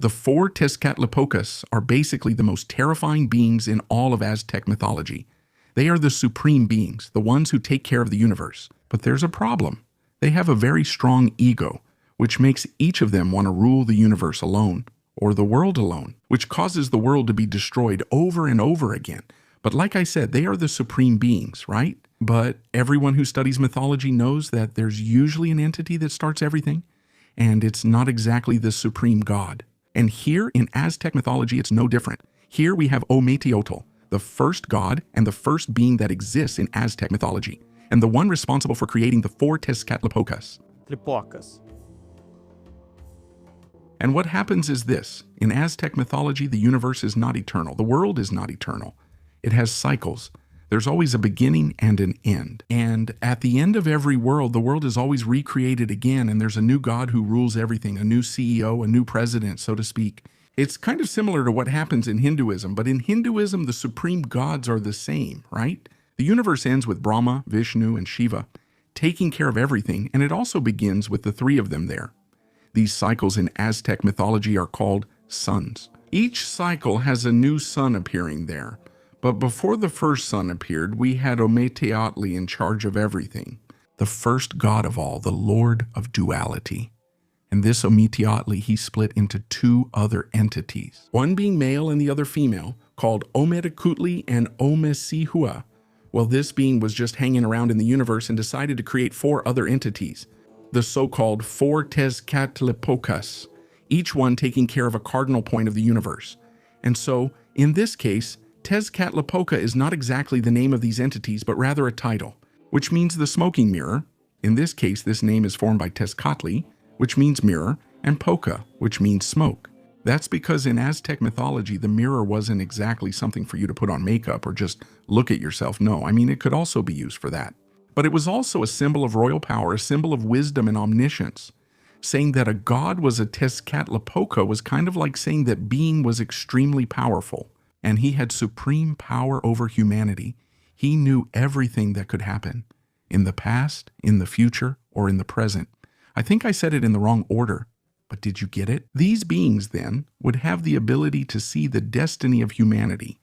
The four Tezcatlipocas are basically the most terrifying beings in all of Aztec mythology. They are the supreme beings, the ones who take care of the universe. But there's a problem. They have a very strong ego, which makes each of them want to rule the universe alone, or the world alone, which causes the world to be destroyed over and over again. But like I said, they are the supreme beings, right? But everyone who studies mythology knows that there's usually an entity that starts everything, and it's not exactly the supreme god. And here in Aztec mythology, it's no different. Here we have Huitzilopochtli, the first god and the first being that exists in Aztec mythology, and the one responsible for creating the four Tezcatlipocas. And what happens is this. In Aztec mythology, the universe is not eternal. The world is not eternal. It has cycles. There's always a beginning and an end. And at the end of every world, the world is always recreated again, and there's a new god who rules everything, a new CEO, a new president, so to speak. It's kind of similar to what happens in Hinduism, but in Hinduism, the supreme gods are the same, right? The universe ends with Brahma, Vishnu, and Shiva taking care of everything, and it also begins with the three of them there. These cycles in Aztec mythology are called suns. Each cycle has a new sun appearing there. But before the first sun appeared, we had Xipitotec in charge of everything, the first god of all, the Lord of Duality. And this Xipitotec, he split into two other entities, one being male and the other female, called Ometecutli and Omesihua. Well, this being was just hanging around in the universe and decided to create four other entities, the so-called four Tezcatlipocas, each one taking care of a cardinal point of the universe. And so, in this case, Tezcatlipoca is not exactly the name of these entities, but rather a title, which means the smoking mirror. In this case, this name is formed by Tezcatli, which means mirror, and Poca, which means smoke. That's because in Aztec mythology, the mirror wasn't exactly something for you to put on makeup or just look at yourself. No, I mean, it could also be used for that. But it was also a symbol of royal power, a symbol of wisdom and omniscience. Saying that a god was a Tezcatlipoca was kind of like saying that being was extremely powerful. And he had supreme power over humanity. He knew everything that could happen, in the past, in the future, or in the present. I think I said it in the wrong order, but did you get it? These beings, then, would have the ability to see the destiny of humanity.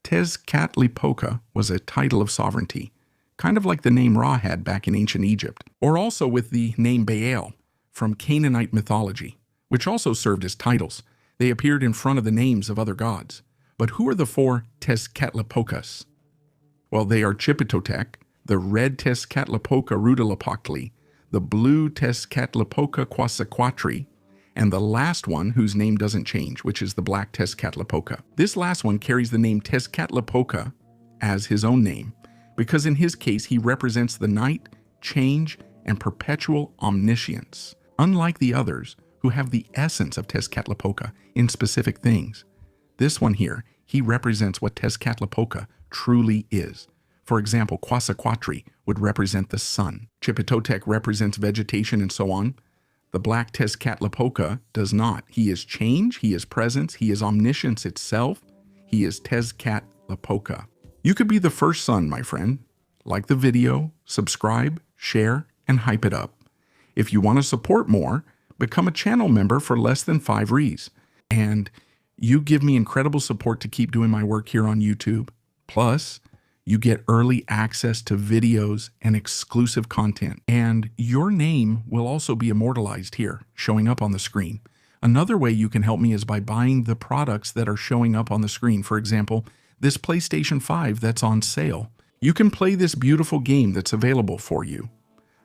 Tezcatlipoca was a title of sovereignty, kind of like the name Ra had back in ancient Egypt, or also with the name Baal from Canaanite mythology, which also served as titles. They appeared in front of the names of other gods. But who are the four Tezcatlipocas? Well, they are Xipitotec, the Red Tezcatlipoca Huitzilopochtli, the Blue Tezcatlipoca Quetzalcoatl, and the last one whose name doesn't change, which is the Black Tezcatlipoca. This last one carries the name Tezcatlipoca as his own name, because in his case he represents the night, change, and perpetual omniscience, unlike the others who have the essence of Tezcatlipoca in specific things. This one here, he represents what Tezcatlipoca truly is. For example, Quetzalcoatl would represent the sun. Xipitotec represents vegetation and so on. The Black Tezcatlipoca does not. He is change, he is presence, he is omniscience itself. He is Tezcatlipoca. You could be the first sun, my friend. Like the video, subscribe, share, and hype it up. If you want to support more, become a channel member for less than 5 Rs. And you give me incredible support to keep doing my work here on YouTube. Plus, you get early access to videos and exclusive content. And your name will also be immortalized here, showing up on the screen. Another way you can help me is by buying the products that are showing up on the screen. For example, this PlayStation 5 that's on sale. You can play this beautiful game that's available for you.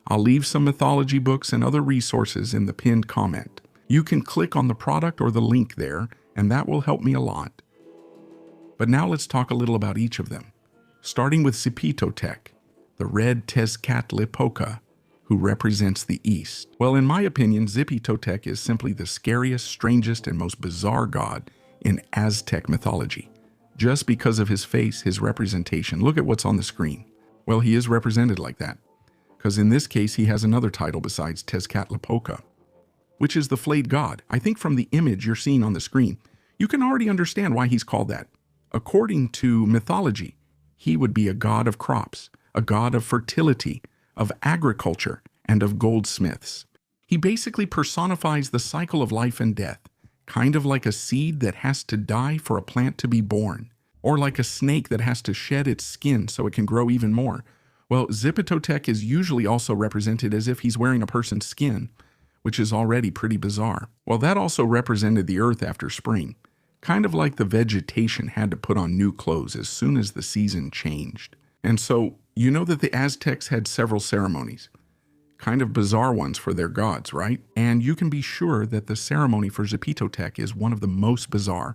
I'll leave some mythology books and other resources in the pinned comment. You can click on the product or the link there, and that will help me a lot. But now let's talk a little about each of them, starting with Xipitotec, the Red Tezcatlipoca, who represents the East. Well, in my opinion, Xipitotec is simply the scariest, strangest, and most bizarre god in Aztec mythology. Just because of his face, his representation. Look at what's on the screen. Well, he is represented like that, because in this case, he has another title besides Tezcatlipoca, which is the flayed god. I think from the image you're seeing on the screen, you can already understand why he's called that. According to mythology, he would be a god of crops, a god of fertility, of agriculture, and of goldsmiths. He basically personifies the cycle of life and death, kind of like a seed that has to die for a plant to be born, or like a snake that has to shed its skin so it can grow even more. Well, Xipitotec is usually also represented as if he's wearing a person's skin, which is already pretty bizarre. Well, that also represented the earth after spring, kind of like the vegetation had to put on new clothes as soon as the season changed. And so, you know that the Aztecs had several ceremonies, kind of bizarre ones for their gods, right? And you can be sure that the ceremony for Xipitotec is one of the most bizarre,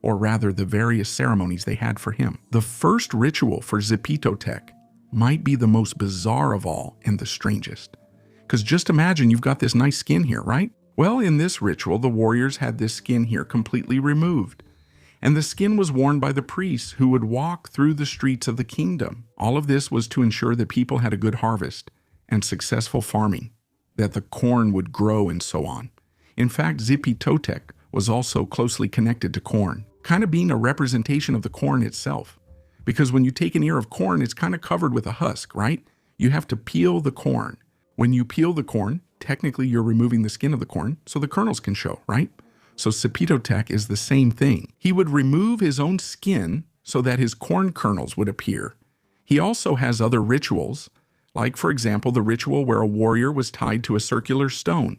or rather the various ceremonies they had for him. The first ritual for Xipitotec might be the most bizarre of all and the strangest. Because just imagine you've got this nice skin here, right? Well, in this ritual, the warriors had this skin here completely removed. And the skin was worn by the priests who would walk through the streets of the kingdom. All of this was to ensure that people had a good harvest and successful farming, that the corn would grow and so on. In fact, Xipitotec was also closely connected to corn, kind of being a representation of the corn itself. Because when you take an ear of corn, it's kind of covered with a husk, right? You have to peel the corn. When you peel the corn, technically you're removing the skin of the corn so the kernels can show, right? So Xipitotec is the same thing. He would remove his own skin so that his corn kernels would appear. He also has other rituals, like for example, the ritual where a warrior was tied to a circular stone,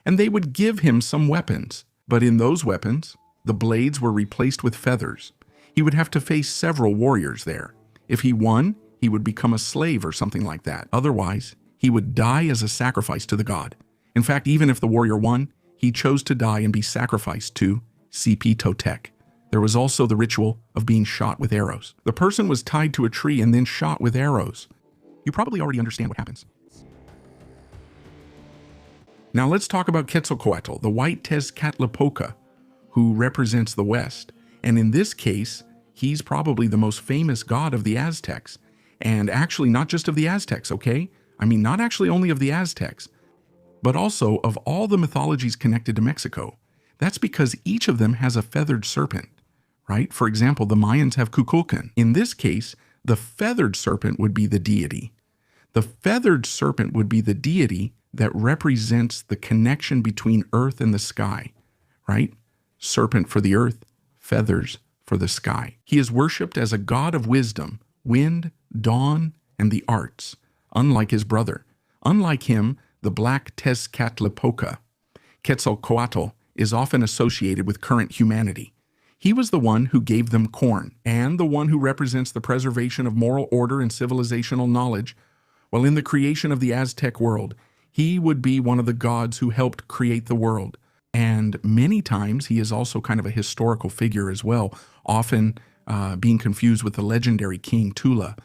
and they would give him some weapons. But in those weapons, the blades were replaced with feathers. He would have to face several warriors there. If he won, he would become a slave or something like that. Otherwise, he would die as a sacrifice to the god. In fact, even if the warrior won, he chose to die and be sacrificed to Xipitotec. There was also the ritual of being shot with arrows. The person was tied to a tree and then shot with arrows. You probably already understand what happens. Now let's talk about Quetzalcoatl, the white Tezcatlipoca, who represents the West. And in this case, he's probably the most famous god of the Aztecs. And actually not just of the Aztecs, okay? I mean, not actually only of the Aztecs, but also of all the mythologies connected to Mexico. That's because each of them has a feathered serpent, right? For example, the Mayans have Kukulkan. In this case, the feathered serpent would be the deity. The feathered serpent would be the deity that represents the connection between earth and the sky, right? Serpent for the earth, feathers for the sky. He is worshipped as a god of wisdom, wind, dawn, and the arts, unlike his brother. Unlike him, the black Tezcatlipoca, Quetzalcoatl is often associated with current humanity. He was the one who gave them corn, and the one who represents the preservation of moral order and civilizational knowledge. While in the creation of the Aztec world, he would be one of the gods who helped create the world. And many times he is also kind of a historical figure as well, often being confused with the legendary King Tula.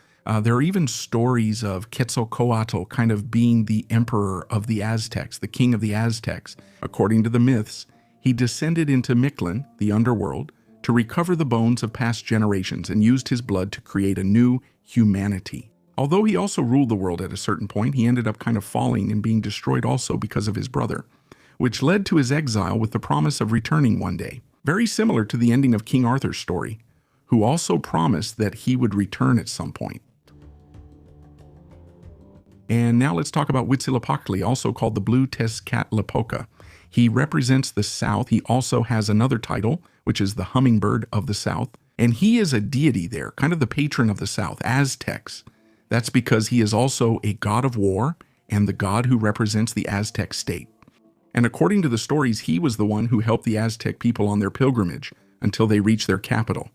There are even stories of Quetzalcoatl kind of being the emperor of the Aztecs, the king of the Aztecs. According to the myths, he descended into Mictlan, the underworld, to recover the bones of past generations and used his blood to create a new humanity. Although he also ruled the world at a certain point, he ended up kind of falling and being destroyed also because of his brother, which led to his exile with the promise of returning one day. Very similar to the ending of King Arthur's story, who also promised that he would return at some point. And now let's talk about Huitzilopochtli, also called the Blue Tezcatlipoca. He represents the South. He also has another title, which is the Hummingbird of the South. And he is a deity there, kind of the patron of the South, Aztecs. That's because he is also a god of war and the god who represents the Aztec state. And according to the stories, he was the one who helped the Aztec people on their pilgrimage until they reached their capital.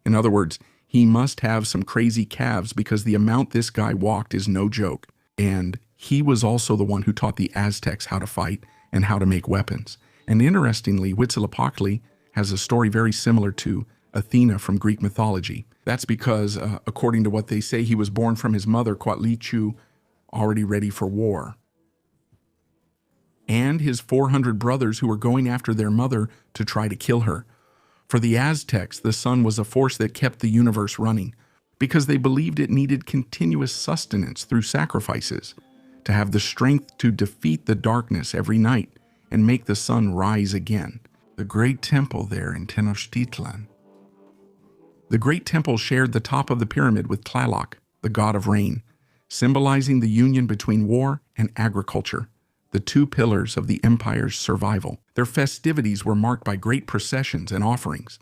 In other words, he must have some crazy calves because the amount this guy walked is no joke. And he was also the one who taught the Aztecs how to fight and how to make weapons. And interestingly, Huitzilopochtli has a story very similar to Athena from Greek mythology. That's because, according to what they say, he was born from his mother, Quetzalcoatl, already ready for war, and his 400 brothers who were going after their mother to try to kill her. For the Aztecs, the sun was a force that kept the universe running because they believed it needed continuous sustenance through sacrifices to have the strength to defeat the darkness every night and make the sun rise again. The great temple there in Tenochtitlan. The great temple shared the top of the pyramid with Tlaloc, the god of rain, symbolizing the union between war and agriculture. the two pillars of the empire's survival. Their festivities were marked by great processions and offerings,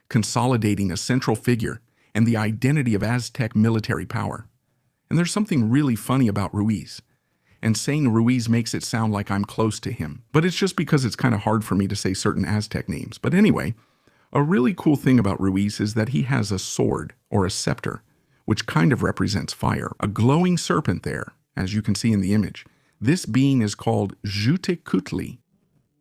consolidating a central figure and the identity of Aztec military power. And there's something really funny about Ruiz. And saying Ruiz makes it sound like I'm close to him. But it's just because it's kind of hard for me to say certain Aztec names. But anyway, a really cool thing about Ruiz is that he has a sword, or a scepter, which kind of represents fire. A glowing serpent there, as you can see in the image. This being is called Xipitotec.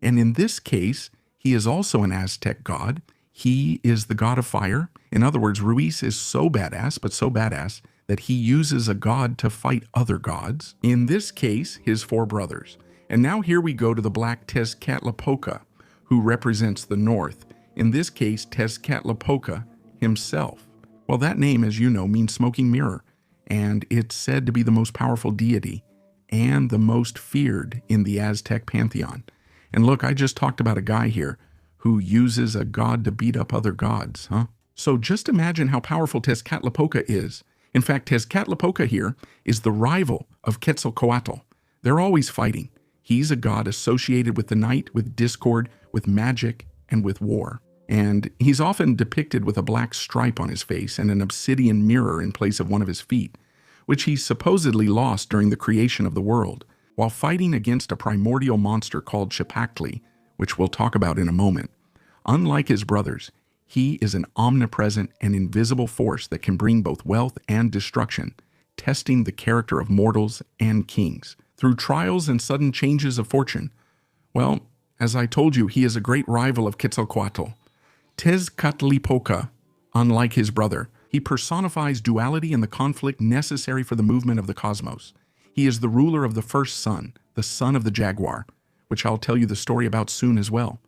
And in this case, he is also an Aztec god. He is the god of fire. In other words, Ruiz is so badass, but so badass, that he uses a god to fight other gods. In this case, his four brothers. And now here we go to the black Tezcatlipoca, who represents the north. In this case, Tezcatlipoca himself. Well, that name, as you know, means smoking mirror, and it's said to be the most powerful deity and the most feared in the Aztec pantheon. And look, I just talked about a guy here who uses a god to beat up other gods, huh? So just imagine how powerful Tezcatlipoca is. In fact, Tezcatlipoca here is the rival of Quetzalcoatl. They're always fighting. He's a god associated with the night, with discord, with magic, and with war. And he's often depicted with a black stripe on his face and an obsidian mirror in place of one of his feet, which he supposedly lost during the creation of the world, while fighting against a primordial monster called Xipitotec, which we'll talk about in a moment. Unlike his brothers, he is an omnipresent and invisible force that can bring both wealth and destruction, testing the character of mortals and kings through trials and sudden changes of fortune. Well, as I told you, he is a great rival of Quetzalcoatl. Tezcatlipoca, unlike his brother, he personifies duality and the conflict necessary for the movement of the cosmos. He is the ruler of the first sun, the son of the jaguar, which I'll tell you the story about soon as well.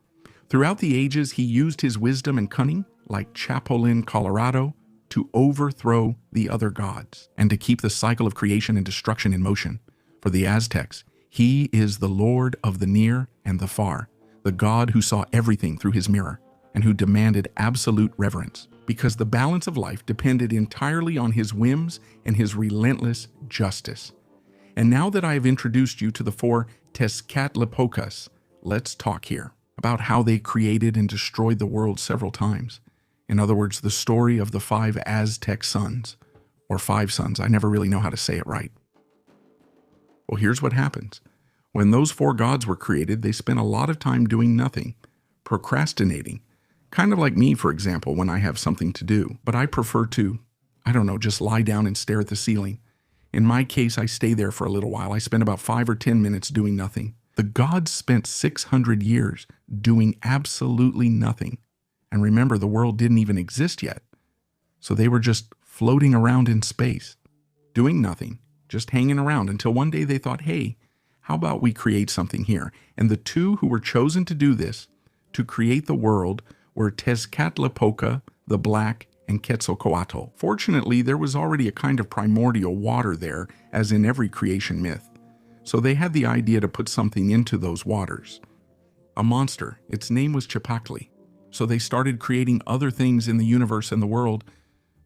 Throughout the ages, he used his wisdom and cunning, like Chapolin Colorado, to overthrow the other gods and to keep the cycle of creation and destruction in motion. For the Aztecs, he is the Lord of the near and the far, the god who saw everything through his mirror and who demanded absolute reverence, because the balance of life depended entirely on his whims and his relentless justice. And now that I have introduced you to the four Tezcatlipocas, let's talk here about how they created and destroyed the world several times. In other words, the story of the 5 Aztec sons, or 5 sons. I never really know how to say it right. Well, here's what happens. When those 4 gods were created, they spent a lot of time doing nothing, procrastinating. Kind of like me, for example, when I have something to do. But I prefer to, just lie down and stare at the ceiling. In my case, I stay there for a little while. I spend about 5 or 10 minutes doing nothing. The gods spent 600 years doing absolutely nothing. And remember, the world didn't even exist yet. So they were just floating around in space, doing nothing, just hanging around until one day they thought, hey, how about we create something here? And the 2 who were chosen to do this, to create the world, were Tezcatlipoca, the Black, and Quetzalcoatl. Fortunately, there was already a kind of primordial water there, as in every creation myth. So they had the idea to put something into those waters. A monster. Its name was Xipitotec. So they started creating other things in the universe and the world,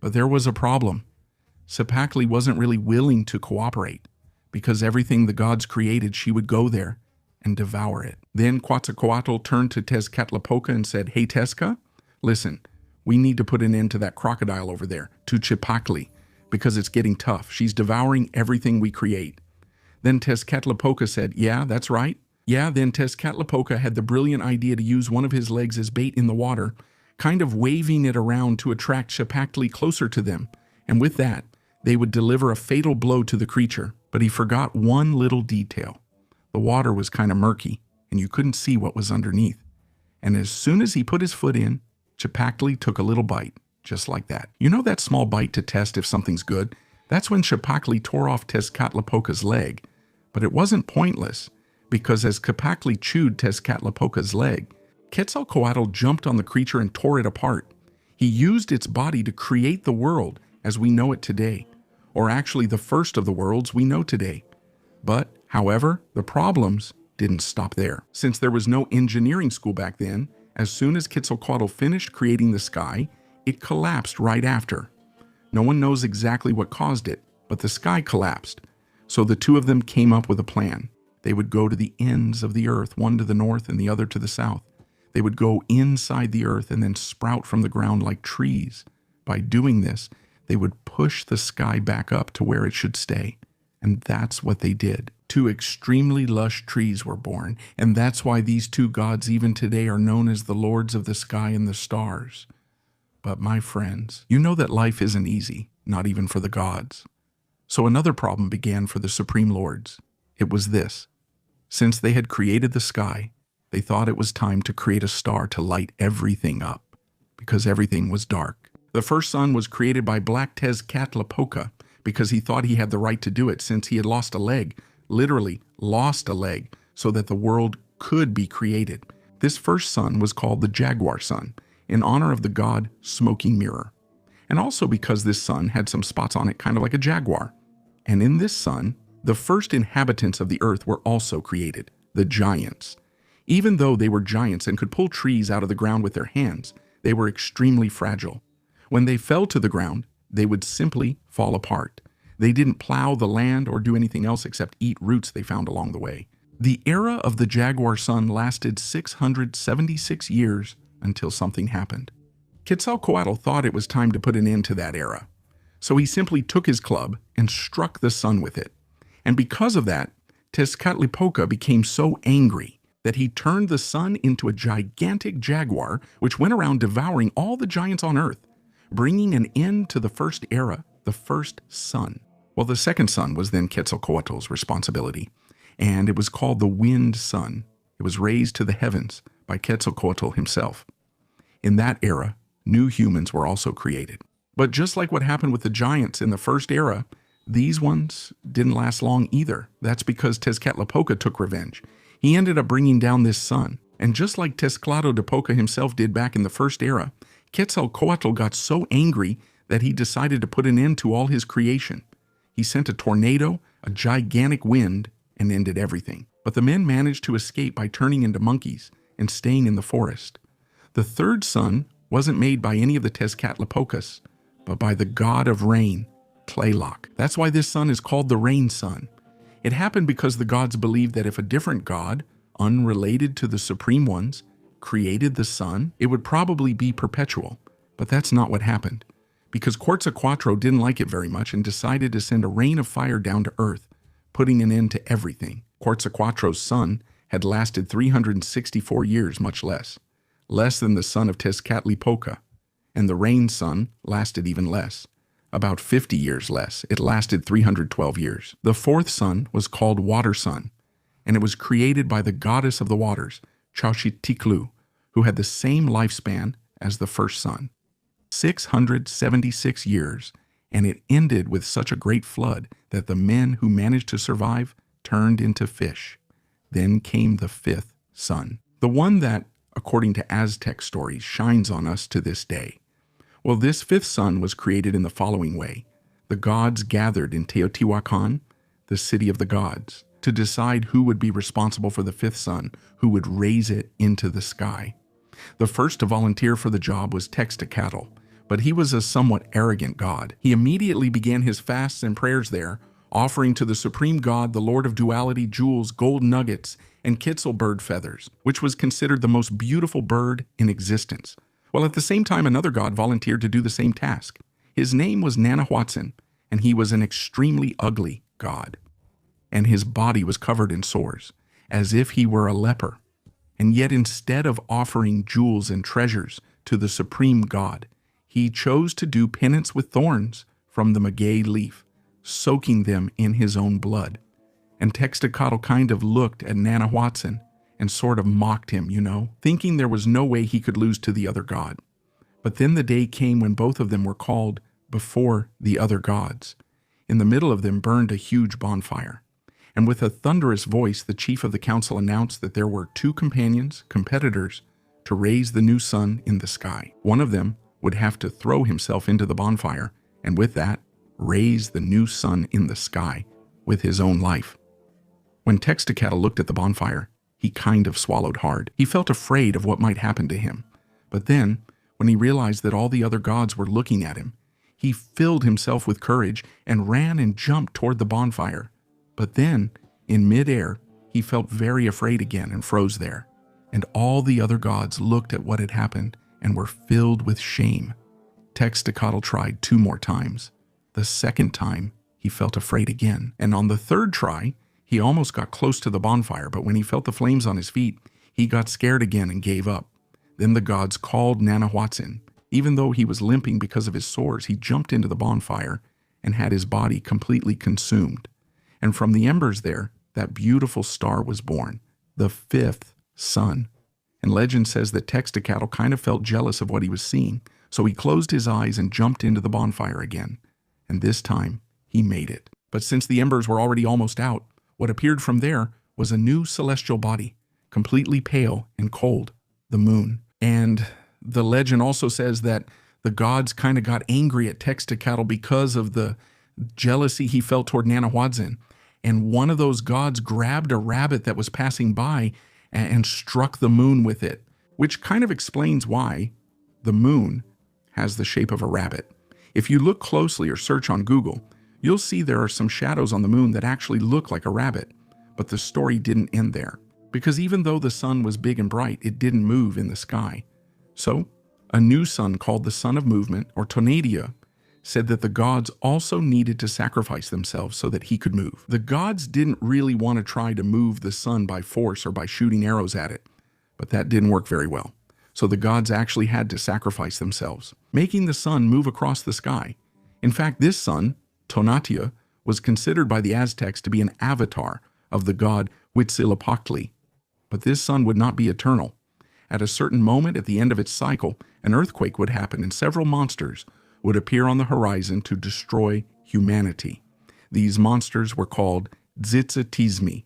but there was a problem. Xipitotec wasn't really willing to cooperate, because everything the gods created, she would go there and devour it. Then Quetzalcoatl turned to Tezcatlipoca and said, hey Tezca, listen, we need to put an end to that crocodile over there, to Xipitotec, because it's getting tough. She's devouring everything we create. Then Tezcatlipoca said, yeah, that's right. Yeah, then Tezcatlipoca had the brilliant idea to use one of his legs as bait in the water, kind of waving it around to attract Xipitotec closer to them. And with that, they would deliver a fatal blow to the creature. But he forgot one little detail. The water was kind of murky, and you couldn't see what was underneath. And as soon as he put his foot in, Xipitotec took a little bite, just like that. You know that small bite to test if something's good? That's when Xipitotec tore off Tezcatlipoca's leg. But it wasn't pointless, because as Xipitotec chewed Tezcatlipoca's leg, Quetzalcoatl jumped on the creature and tore it apart. He used its body to create the world as we know it today, or actually the first of the worlds we know today. But, however, the problems didn't stop there. Since there was no engineering school back then, as soon as Quetzalcoatl finished creating the sky, it collapsed right after. No one knows exactly what caused it, but the sky collapsed. So the 2 of them came up with a plan. They would go to the ends of the earth, one to the north and the other to the south. They would go inside the earth and then sprout from the ground like trees. By doing this, they would push the sky back up to where it should stay. And that's what they did. Two extremely lush trees were born, and that's why these two gods even today are known as the lords of the sky and the stars. But my friends, you know that life isn't easy, not even for the gods. So another problem began for the supreme lords. It was this. Since they had created the sky, they thought it was time to create a star to light everything up, because everything was dark. The first sun was created by Black Tezcatlipoca because he thought he had the right to do it since he had lost a leg, literally lost a leg, so that the world could be created. This first sun was called the Jaguar sun, in honor of the god Smoking Mirror, and also because this sun had some spots on it kind of like a jaguar. And in this sun, the first inhabitants of the earth were also created, the giants. Even though they were giants and could pull trees out of the ground with their hands, they were extremely fragile. When they fell to the ground, they would simply fall apart. They didn't plow the land or do anything else except eat roots they found along the way. The era of the Jaguar sun lasted 676 years until something happened. Quetzalcoatl thought it was time to put an end to that era. So he simply took his club and struck the sun with it. And because of that, Tezcatlipoca became so angry that he turned the sun into a gigantic jaguar which went around devouring all the giants on earth, bringing an end to the first era, the first sun. Well, the second sun was then Quetzalcoatl's responsibility, and it was called the wind sun. It was raised to the heavens by Quetzalcoatl himself. In that era, new humans were also created. But just like what happened with the giants in the first era, these ones didn't last long either. That's because Tezcatlipoca took revenge. He ended up bringing down this sun. And just like Tezcatlipoca himself did back in the first era, Quetzalcoatl got so angry that he decided to put an end to all his creation. He sent a tornado, a gigantic wind, and ended everything. But the men managed to escape by turning into monkeys and staying in the forest. The third sun wasn't made by any of the Tezcatlipocas, but by the god of rain, Tlaloc. That's why this sun is called the rain sun. It happened because the gods believed that if a different god, unrelated to the supreme ones, created the sun, it would probably be perpetual. But that's not what happened, because Quetzalcoatl didn't like it very much and decided to send a rain of fire down to earth, putting an end to everything. Quetzalcoatl's sun had lasted 364 years, much less than the sun of Tezcatlipoca, and the rain sun lasted even less, about 50 years less. It lasted 312 years. The fourth sun was called Water Sun, and it was created by the goddess of the waters, Xipitotec, who had the same lifespan as the first sun, 676 years, and it ended with such a great flood that the men who managed to survive turned into fish. Then came the fifth sun, the one that, according to Aztec stories, shines on us to this day. Well, this fifth sun was created in the following way. The gods gathered in Teotihuacan, the city of the gods, to decide who would be responsible for the fifth sun, who would raise it into the sky. The first to volunteer for the job was Tezcatl, but he was a somewhat arrogant god. He immediately began his fasts and prayers there, offering to the supreme god, the Lord of Duality, jewels, gold nuggets, and Quetzal bird feathers, which was considered the most beautiful bird in existence. Well, at the same time, another god volunteered to do the same task. His name was Nanahuatzin, and he was an extremely ugly god. And his body was covered in sores, as if he were a leper. And yet, instead of offering jewels and treasures to the supreme god, he chose to do penance with thorns from the maguey leaf, soaking them in his own blood. And Tezcatl kind of looked at Nanahuatzin and sort of mocked him, thinking there was no way he could lose to the other god. But then the day came when both of them were called before the other gods. In the middle of them burned a huge bonfire. And with a thunderous voice, the chief of the council announced that there were two competitors, to raise the new sun in the sky. One of them would have to throw himself into the bonfire, and with that, raise the new sun in the sky with his own life. When Tezcatl looked at the bonfire, he kind of swallowed hard. He felt afraid of what might happen to him. But then, when he realized that all the other gods were looking at him, he filled himself with courage and ran and jumped toward the bonfire. But then, in midair, he felt very afraid again and froze there. And all the other gods looked at what had happened and were filled with shame. Tezcatl tried 2 more times. The second time, he felt afraid again. And on the third try, he almost got close to the bonfire, but when he felt the flames on his feet, he got scared again and gave up. Then the gods called Nanahuatzin. Even though he was limping because of his sores, he jumped into the bonfire and had his body completely consumed. And from the embers there, that beautiful star was born, the 5th sun. And legend says that Tezcatl kind of felt jealous of what he was seeing, so he closed his eyes and jumped into the bonfire again. And this time, he made it. But since the embers were already almost out, what appeared from there was a new celestial body, completely pale and cold, the moon. And the legend also says that the gods kind of got angry at Tezcatl because of the jealousy he felt toward Nanahuatzin. And one of those gods grabbed a rabbit that was passing by and struck the moon with it, which kind of explains why the moon has the shape of a rabbit. If you look closely or search on Google, you'll see there are some shadows on the moon that actually look like a rabbit. But the story didn't end there, because even though the sun was big and bright, it didn't move in the sky. So, a new sun called the Sun of Movement, or Tonadia, said that the gods also needed to sacrifice themselves so that he could move. The gods didn't really want to try to move the sun by force or by shooting arrows at it, but that didn't work very well. So the gods actually had to sacrifice themselves, making the sun move across the sky. In fact, this sun, Tonatia, was considered by the Aztecs to be an avatar of the god Huitzilopochtli. But this sun would not be eternal. At a certain moment at the end of its cycle, an earthquake would happen and several monsters would appear on the horizon to destroy humanity. These monsters were called Xipitotec.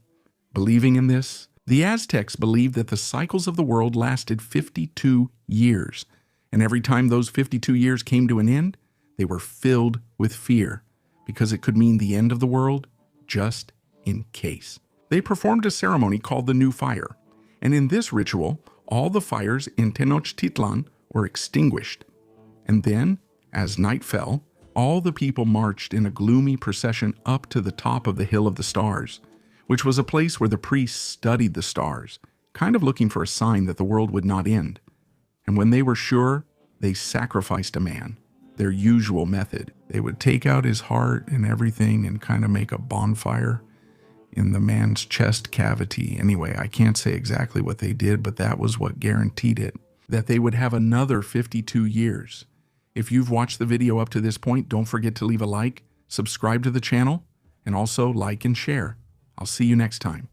Believing in this, the Aztecs believed that the cycles of the world lasted 52 years, and every time those 52 years came to an end, they were filled with fear, because it could mean the end of the world, just in case. They performed a ceremony called the New Fire, and in this ritual, all the fires in Tenochtitlan were extinguished. And then, as night fell, all the people marched in a gloomy procession up to the top of the Hill of the Stars, which was a place where the priests studied the stars, kind of looking for a sign that the world would not end. And when they were sure, they sacrificed a man, their usual method. They would take out his heart and everything and kind of make a bonfire in the man's chest cavity. Anyway, I can't say exactly what they did, but that was what guaranteed it, that they would have another 52 years. If you've watched the video up to this point, don't forget to leave a like, subscribe to the channel, and also like and share. I'll see you next time.